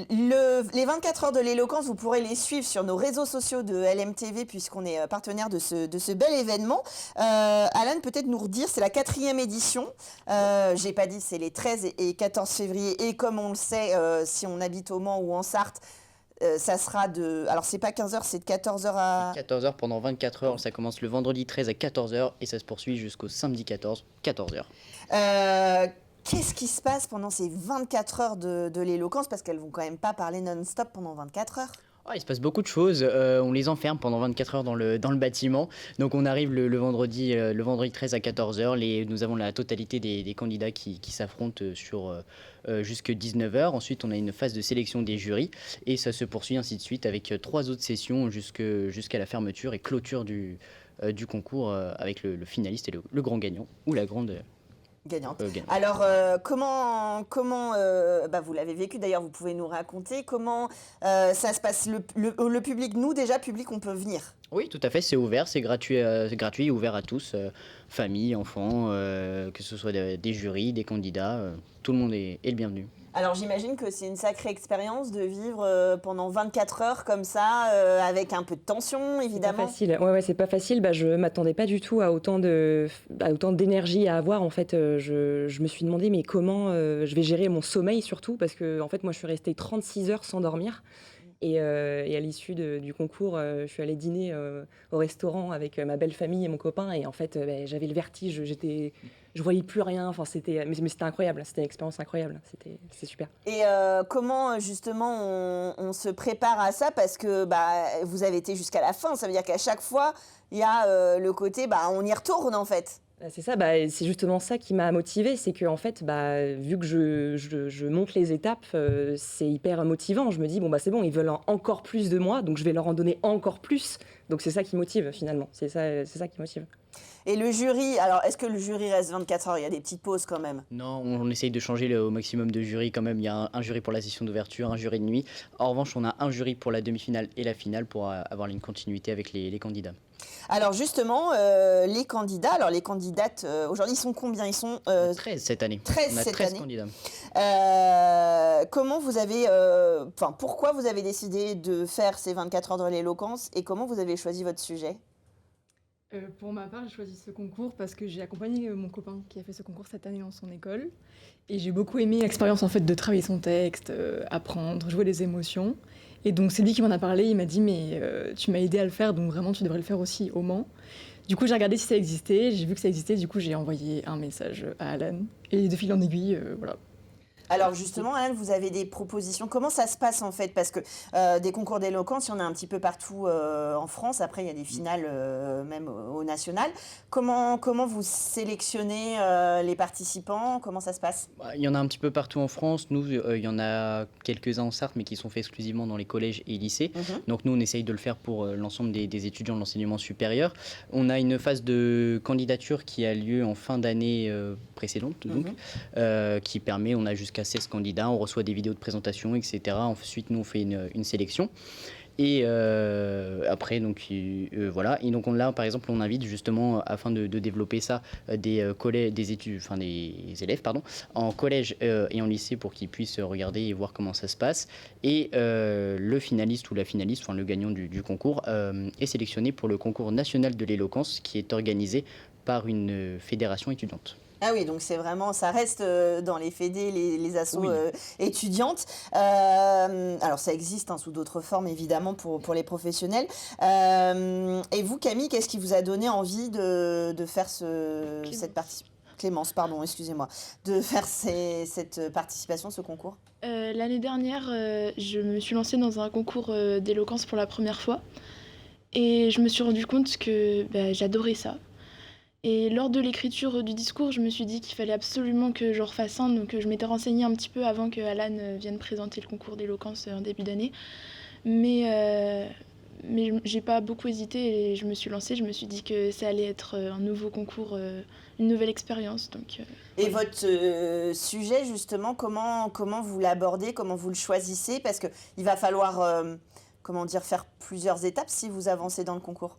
les 24 heures de l'éloquence, vous pourrez les suivre sur nos réseaux sociaux de LMTV puisqu'on est partenaire de ce bel événement. Alan, peut-être nous redire, c'est la 4e édition. J'ai pas dit, c'est les 13 et 14 février. Et comme on le sait, si on habite au Mans ou en Sarthe, ça sera alors c'est pas 15h, c'est de 14h à... 14h pendant 24 heures, ça commence le vendredi 13 à 14h et ça se poursuit jusqu'au samedi 14, 14h. Qu'est-ce qui se passe pendant ces 24 heures de l'éloquence? Parce qu'elles vont quand même pas parler non-stop pendant 24 heures. Il se passe beaucoup de choses. On les enferme pendant 24 heures dans le bâtiment. Donc on arrive le vendredi 13 à 14 heures. Nous avons la totalité des candidats qui s'affrontent jusque 19 heures. Ensuite, on a une phase de sélection des jurys et ça se poursuit ainsi de suite avec 3 autres sessions jusqu'à la fermeture et clôture du concours avec le finaliste et le grand gagnant ou la grande Gagnante. gagnante. Alors, comment vous l'avez vécu d'ailleurs, vous pouvez nous raconter comment ça se passe, le public, nous déjà, public, on peut venir. Oui, tout à fait, c'est ouvert, c'est gratuit et ouvert à tous, famille, enfants, que ce soit des jurys, des candidats, tout le monde est le bienvenu. Alors j'imagine que c'est une sacrée expérience de vivre pendant 24 heures comme ça, avec un peu de tension évidemment. C'est pas facile. Ouais, c'est pas facile. Je m'attendais pas du tout à autant d'énergie à avoir. En fait, je me suis demandé mais comment je vais gérer mon sommeil surtout parce que en fait moi je suis restée 36 heures sans dormir. Et à l'issue du concours, je suis allée dîner au restaurant avec ma belle famille et mon copain. Et en fait, j'avais le vertige, je voyais plus rien. Enfin, mais c'était incroyable, c'était une expérience incroyable. C'était super. Et comment justement on se prépare à ça? Parce que vous avez été jusqu'à la fin, ça veut dire qu'à chaque fois, il y a le côté, on y retourne en fait. C'est ça, c'est justement ça qui m'a motivée, c'est que en fait, vu que je monte les étapes, c'est hyper motivant. Je me dis c'est bon, ils veulent encore plus de moi, donc je vais leur en donner encore plus. Donc c'est ça qui motive finalement, c'est ça qui motive. Et le jury, alors est-ce que le jury reste 24 heures? Il y a des petites pauses quand même? Non, on essaye de changer au maximum de jurys quand même. Il y a un jury pour la session d'ouverture, un jury de nuit. En revanche, on a un jury pour la demi-finale et la finale pour avoir une continuité avec les candidats. Alors justement, les candidats, alors les candidates, aujourd'hui ils sont combien? Ils sont 13 cette année. 13 on a cette 13 année. candidats. Comment vous avez, pourquoi vous avez décidé de faire ces 24 heures de l'éloquence et comment vous avez choisi votre sujet? Pour ma part, j'ai choisi ce concours parce que j'ai accompagné mon copain qui a fait ce concours cette année dans son école. Et j'ai beaucoup aimé l'expérience en fait de travailler son texte, apprendre, jouer les émotions. Et donc c'est lui qui m'en a parlé, il m'a dit mais tu m'as aidé à le faire, donc vraiment tu devrais le faire aussi au Mans. Du coup j'ai regardé si ça existait, j'ai vu que ça existait, du coup j'ai envoyé un message à Alan. Et de fil en aiguille, voilà. Alors justement, Alan, vous avez des propositions. Comment ça se passe en fait? Parce que des concours d'éloquence, il y en a un petit peu partout en France. Après, il y a des finales même au national. Comment vous sélectionnez les participants? Comment ça se passe? Il y en a un petit peu partout en France. Nous, il y en a quelques-uns en Sarthe, mais qui sont faits exclusivement dans les collèges et lycées. Donc nous, on essaye de le faire pour l'ensemble des étudiants de l'enseignement supérieur. On a une phase de candidature qui a lieu en fin d'année précédente, donc, qui permet, on a jusqu'à 16 candidats, on reçoit des vidéos de présentation, etc. Ensuite, nous, on fait une sélection. Et après, donc, voilà. Et donc là, par exemple, on invite justement, afin de développer ça, des élèves en collège et en lycée pour qu'ils puissent regarder et voir comment ça se passe. Et le finaliste ou la finaliste, enfin le gagnant du concours, est sélectionné pour le concours national de l'éloquence qui est organisé par une fédération étudiante. Ah oui, donc c'est vraiment, ça reste dans les fédés, les assos étudiantes. Alors ça existe sous d'autres formes évidemment pour les professionnels. Et vous, Camille, qu'est-ce qui vous a donné envie de faire cette participation? Clémence, pardon, excusez-moi, de faire cette participation, ce concours? L'année dernière, je me suis lancée dans un concours d'éloquence pour la première fois. Et je me suis rendu compte que j'adorais ça. Et lors de l'écriture du discours, je me suis dit qu'il fallait absolument que je refasse un. Donc je m'étais renseignée un petit peu avant que Alan vienne présenter le concours d'éloquence en début d'année. Mais j'ai pas beaucoup hésité et je me suis lancée. Je me suis dit que ça allait être un nouveau concours, une nouvelle expérience. Et votre sujet, justement, comment vous l'abordez, comment vous le choisissez? Parce qu'il va falloir faire plusieurs étapes si vous avancez dans le concours.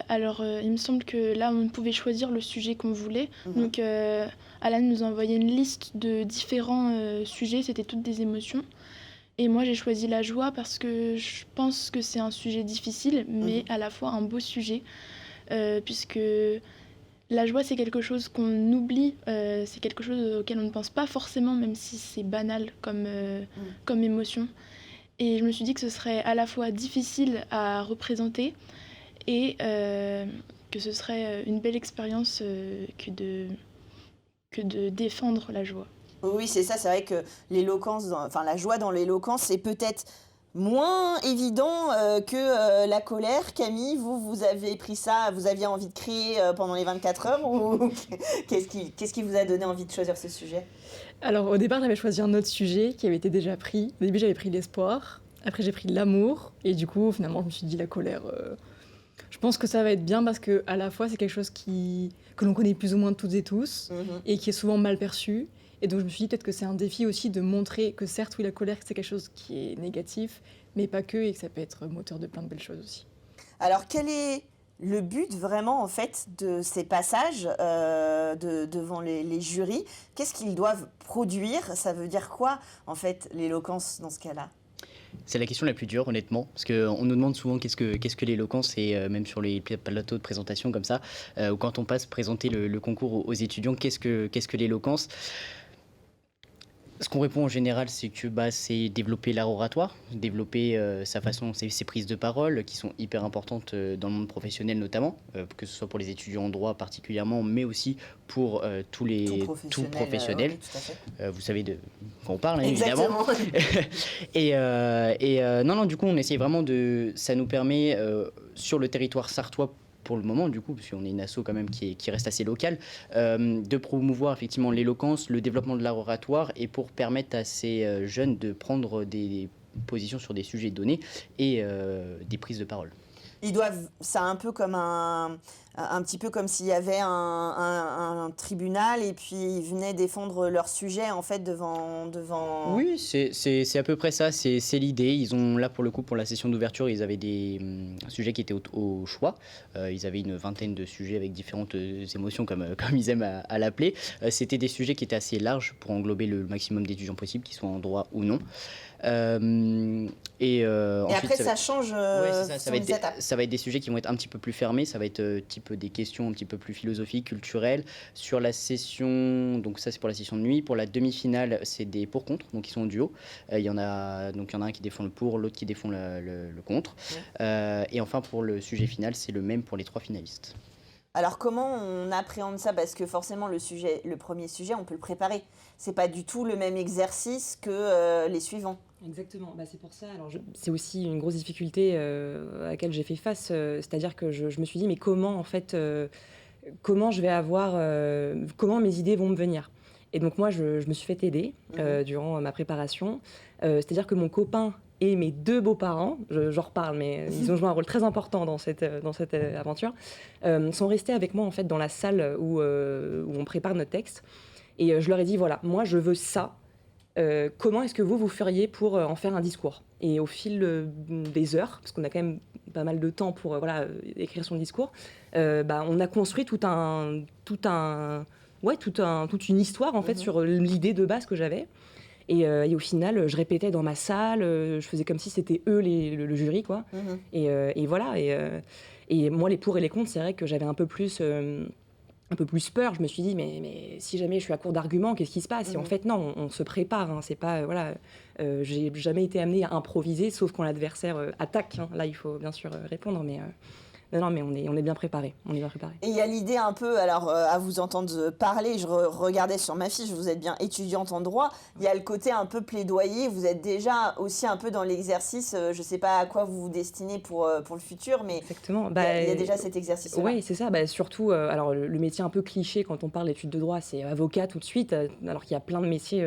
Alors, il me semble que là, on pouvait choisir le sujet qu'on voulait. Donc, Alan nous a envoyé une liste de différents sujets, c'était toutes des émotions. Et moi, j'ai choisi la joie parce que je pense que c'est un sujet difficile, mais à la fois un beau sujet, puisque la joie, c'est quelque chose qu'on oublie, c'est quelque chose auquel on ne pense pas forcément, même si c'est banal comme émotion. Et je me suis dit que ce serait à la fois difficile à représenter, et que ce serait une belle expérience que que de défendre la joie. Oui, c'est ça, c'est vrai que la joie dans l'éloquence, c'est peut-être moins évident que la colère. Camille, vous avez pris ça, vous aviez envie de crier pendant les 24 heures ou qu'est-ce qui vous a donné envie de choisir ce sujet? Alors au départ, j'avais choisi un autre sujet qui avait été déjà pris. Au début, j'avais pris l'espoir. Après, j'ai pris l'amour. Et du coup, finalement, je me suis dit la colère. Je pense que ça va être bien parce que à la fois, c'est quelque chose que l'on connaît plus ou moins toutes et tous et qui est souvent mal perçu. Et donc, je me suis dit peut-être que c'est un défi aussi de montrer que certes, oui, la colère, c'est quelque chose qui est négatif, mais pas que, et que ça peut être moteur de plein de belles choses aussi. Alors, quel est le but vraiment en fait de ces passages devant les jurys? Qu'est-ce qu'ils doivent produire? Ça veut dire quoi en fait l'éloquence dans ce cas-là? C'est la question la plus dure, honnêtement, parce qu'on nous demande souvent qu'est-ce que l'éloquence, et même sur les plateaux de présentation comme ça, ou quand on passe présenter le concours aux étudiants, qu'est-ce que l'éloquence? Ce qu'on répond en général, c'est que c'est développer l'art oratoire, développer sa façon, ses prises de parole, qui sont hyper importantes dans le monde professionnel notamment, que ce soit pour les étudiants en droit particulièrement, mais aussi pour tous professionnels. Oui, tout à fait. Vous savez de quoi on parle, hein, évidemment. Non, du coup, on essaye vraiment ça nous permet sur le territoire sarthois, pour le moment, du coup, parce qu'on est une asso quand même qui reste assez locale, de promouvoir effectivement l'éloquence, le développement de l'art oratoire, et pour permettre à ces jeunes de prendre des positions sur des sujets donnés et des prises de parole. C'est un peu comme un petit peu comme s'il y avait un tribunal et puis ils venaient défendre leur sujet en fait devant... Oui, c'est à peu près ça, c'est l'idée. Ils ont là pour le coup pour la session d'ouverture, ils avaient des sujets qui étaient au choix. Ils avaient une vingtaine de sujets avec différentes émotions comme ils aiment à l'appeler. C'était des sujets qui étaient assez larges pour englober le maximum d'étudiants possible, qu'ils soient en droit ou non. Et ensuite, après ça change ça va être des sujets qui vont être un petit peu plus fermés, ça va être type des questions un petit peu plus philosophiques, culturelles. Sur la session, donc ça c'est pour la session de nuit, pour la demi-finale c'est des pour-contre, donc ils sont en duo. Il y en a un qui défend le pour, l'autre qui défend le contre. Et enfin pour le sujet final, c'est le même pour les 3 finalistes. Alors comment on appréhende ça? Parce que forcément le premier sujet, on peut le préparer. C'est pas du tout le même exercice que les suivants. Exactement, c'est pour ça. Alors c'est aussi une grosse difficulté à laquelle j'ai fait face, c'est-à-dire que je me suis dit mais comment en fait, comment je vais avoir, comment mes idées vont me venir. Et donc moi je me suis fait aider durant ma préparation, c'est-à-dire que mon copain et mes 2 beaux-parents, j'en reparle, mais ils ont joué un rôle très important dans cette aventure, sont restés avec moi en fait dans la salle où on prépare notre texte. Et je leur ai dit, voilà, moi je veux ça. Comment est-ce que vous feriez pour en faire un discours? Et au fil des heures, parce qu'on a quand même pas mal de temps pour écrire son discours, on a construit toute une histoire en fait sur l'idée de base que j'avais. Et au final, je répétais dans ma salle, je faisais comme si c'était eux le jury, quoi. Et voilà. Et moi, les pour et les contre, c'est vrai que j'avais un peu plus peur. Je me suis dit, mais si jamais je suis à court d'arguments, qu'est-ce qui se passe? Et en fait, non, on se prépare. Hein, c'est pas, j'ai jamais été amenée à improviser, sauf quand l'adversaire attaque. Hein. Là, il faut bien sûr répondre, mais non, mais on est bien préparé. Et il y a l'idée un peu, alors à vous entendre parler, je regardais sur ma fiche, vous êtes bien étudiante en droit, il y a le côté un peu plaidoyer, vous êtes déjà aussi un peu dans l'exercice, je ne sais pas à quoi vous vous destinez pour le futur, mais exactement. Il y a déjà cet exercice-là. Oui, c'est ça. Surtout, alors le métier un peu cliché quand on parle d'études de droit, c'est avocat tout de suite, alors qu'il y a plein de métiers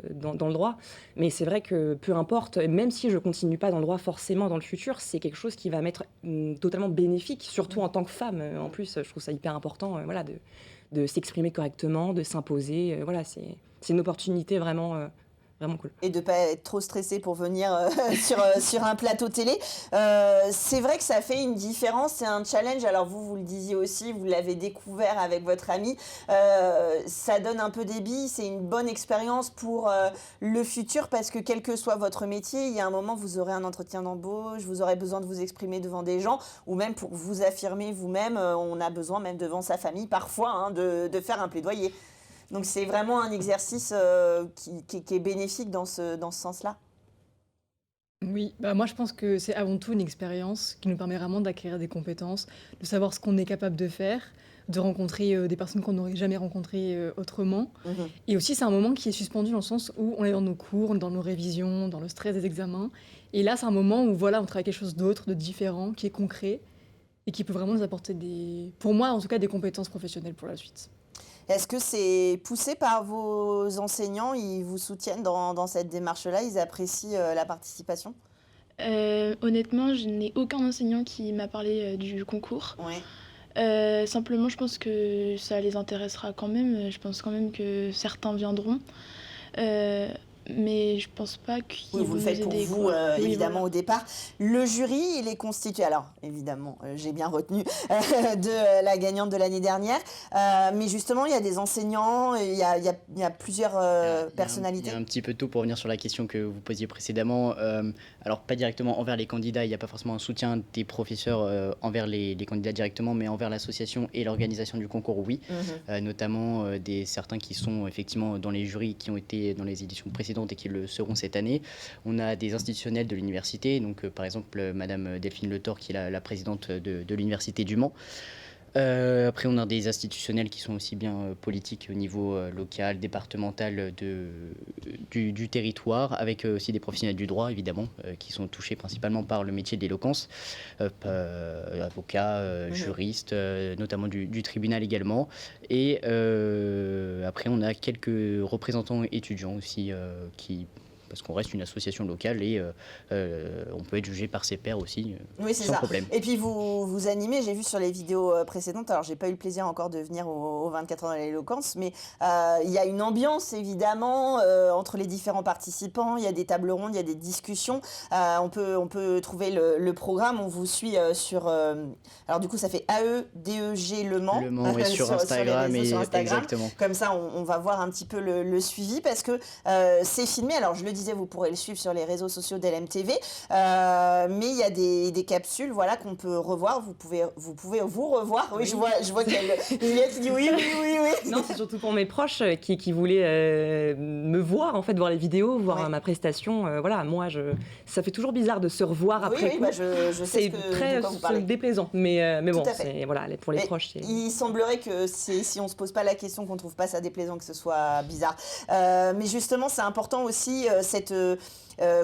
dans le droit. Mais c'est vrai que peu importe, même si je ne continue pas dans le droit forcément dans le futur, c'est quelque chose qui va m'être totalement bénéfique, surtout en tant que femme. En plus, je trouve ça hyper important de s'exprimer correctement, de s'imposer. C'est une opportunité vraiment cool. Et de ne pas être trop stressé pour venir sur un plateau télé. C'est vrai que ça fait une différence, c'est un challenge. Alors vous le disiez aussi, vous l'avez découvert avec votre ami. Ça donne un peu des billes, c'est une bonne expérience pour le futur parce que quel que soit votre métier, il y a un moment vous aurez un entretien d'embauche, vous aurez besoin de vous exprimer devant des gens ou même pour vous affirmer vous-même, on a besoin même devant sa famille parfois de faire un plaidoyer. Donc c'est vraiment un exercice qui est bénéfique dans ce sens-là. Oui, moi je pense que c'est avant tout une expérience qui nous permet vraiment d'acquérir des compétences, de savoir ce qu'on est capable de faire, de rencontrer des personnes qu'on n'aurait jamais rencontrées autrement. Et aussi, c'est un moment qui est suspendu dans le sens où on est dans nos cours, dans nos révisions, dans le stress des examens. Et là, c'est un moment où voilà, on travaille quelque chose d'autre, de différent, qui est concret et qui peut vraiment nous apporter pour moi en tout cas, des compétences professionnelles pour la suite. Est-ce que c'est poussé par vos enseignants? Ils vous soutiennent dans cette démarche-là? Ils apprécient la participation? Honnêtement, je n'ai aucun enseignant qui m'a parlé du concours. Ouais. Simplement, je pense que ça les intéressera quand même. Je pense quand même que certains viendront. Mais je pense pas qu'ils vous le faites pour vous, Oui, évidemment, voilà. au départ. Le jury, il est constitué, alors évidemment, j'ai bien retenu, de la gagnante de l'année dernière. Mais justement, il y a des enseignants, il y a plusieurs personnalités. Il y a un petit peu de tout pour revenir sur la question que vous posiez précédemment. Alors, pas directement envers les candidats, il n'y a pas forcément un soutien des professeurs envers les candidats directement, mais envers l'association et l'organisation du concours, oui. Notamment certains qui sont effectivement dans les jurys qui ont été dans les éditions précédentes et qui le seront cette année. On a des institutionnels de l'université, donc par exemple Madame Delphine Le Thor, qui est la présidente de l'université du Mans. Après, on a des institutionnels qui sont aussi bien politiques au niveau local, départemental du territoire, avec aussi des professionnels du droit, évidemment, qui sont touchés principalement par le métier de l'éloquence, avocats, juristes, notamment du tribunal également. Et après, on a quelques représentants étudiants aussi parce qu'on reste une association locale et on peut être jugé par ses pairs aussi, oui, c'est sans ça. problème. Et puis vous animez, j'ai vu sur les vidéos précédentes, alors j'ai pas eu le plaisir encore de venir aux 24 heures de l'éloquence, mais il y a une ambiance évidemment entre les différents participants, il y a des tables rondes, il y a des discussions, on peut trouver le programme, on vous suit sur, alors du coup ça fait AEDEG Le Mans, Oui, sur Instagram, sur Instagram. Exactement. Comme ça on va voir un petit peu le suivi, parce que c'est filmé, alors je le disais, vous pourrez le suivre sur les réseaux sociaux d'LMTV, mais il y a des capsules, voilà, qu'on peut revoir. Vous pouvez vous revoir. Oui, oui. Je vois qu'il y a Juliette qui dit oui. Non, c'est surtout pour mes proches qui voulaient me voir, en fait, voir les vidéos, voir ma prestation. Voilà, moi, ça fait toujours bizarre de se revoir après coup. Bah je sais c'est très déplaisant, mais bon, voilà, pour les proches. Il semblerait que si on se pose pas la question, qu'on trouve pas ça déplaisant, que ce soit bizarre. Mais justement, c'est important aussi cette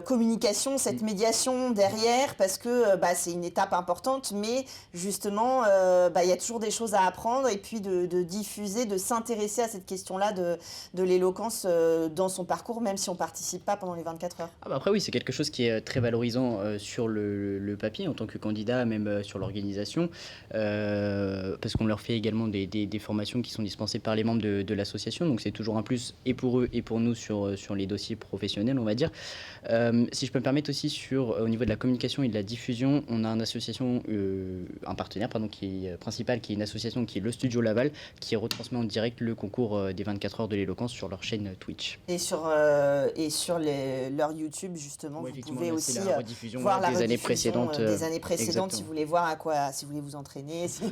communication, cette médiation derrière, parce que c'est une étape importante, mais justement, il y a toujours des choses à apprendre, et puis de diffuser, de s'intéresser à cette question-là de l'éloquence dans son parcours, même si on ne participe pas pendant les 24 heures. Après oui, c'est quelque chose qui est très valorisant sur le papier en tant que candidat, même sur l'organisation, parce qu'on leur fait également des formations qui sont dispensées par les membres de l'association, donc c'est toujours un plus et pour eux et pour nous sur les dossiers professionnels, on va dire. Si je peux me permettre aussi au niveau de la communication et de la diffusion, on a un partenaire qui est principal, qui est une association qui est le Studio Laval, qui retransmet en direct le concours des 24 heures de l'éloquence sur leur chaîne Twitch. Et sur leur YouTube, justement, vous pouvez aussi voir la rediffusion des années précédentes, si vous voulez voir si vous voulez vous entraîner, si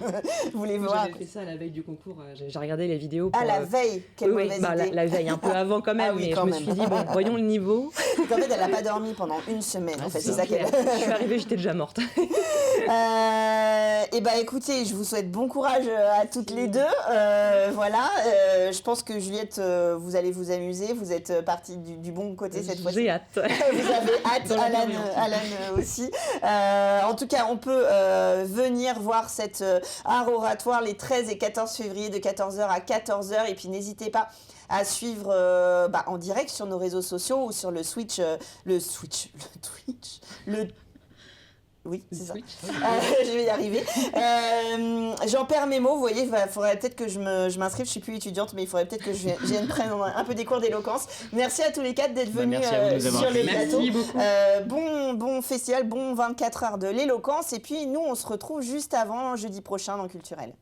vous voulez voir. J'avais fait ça à la veille du concours, j'ai regardé les vidéos. La veille, quelle mauvaise idée. La veille, un peu avant quand même, mais je me suis dit, voyons le niveau. En fait, elle n'a pas dormi pendant une semaine. En fait, c'est ça qu'elle. Je suis arrivée, j'étais déjà morte. Écoutez, je vous souhaite bon courage à toutes les deux. Voilà, je pense que Juliette, vous allez vous amuser. Vous êtes partie du bon côté cette fois-ci. J'ai hâte. Vous avez hâte, Alan aussi. En tout cas, on peut venir voir cet art oratoire les 13 et 14 février de 14h à 14h. Et puis n'hésitez pas à suivre en direct sur nos réseaux sociaux ou sur le Twitch. Oui, c'est ça. Je vais y arriver. J'en perds mes mots, vous voyez, il faudrait peut-être que je m'inscrive, je suis plus étudiante, mais il faudrait peut-être que je vienne prendre un peu des cours d'éloquence. Merci à tous les quatre d'être venus sur le plateau. Merci beaucoup. Bon festival, bon 24 heures de l'éloquence, et puis nous on se retrouve juste avant, jeudi prochain dans Culturel.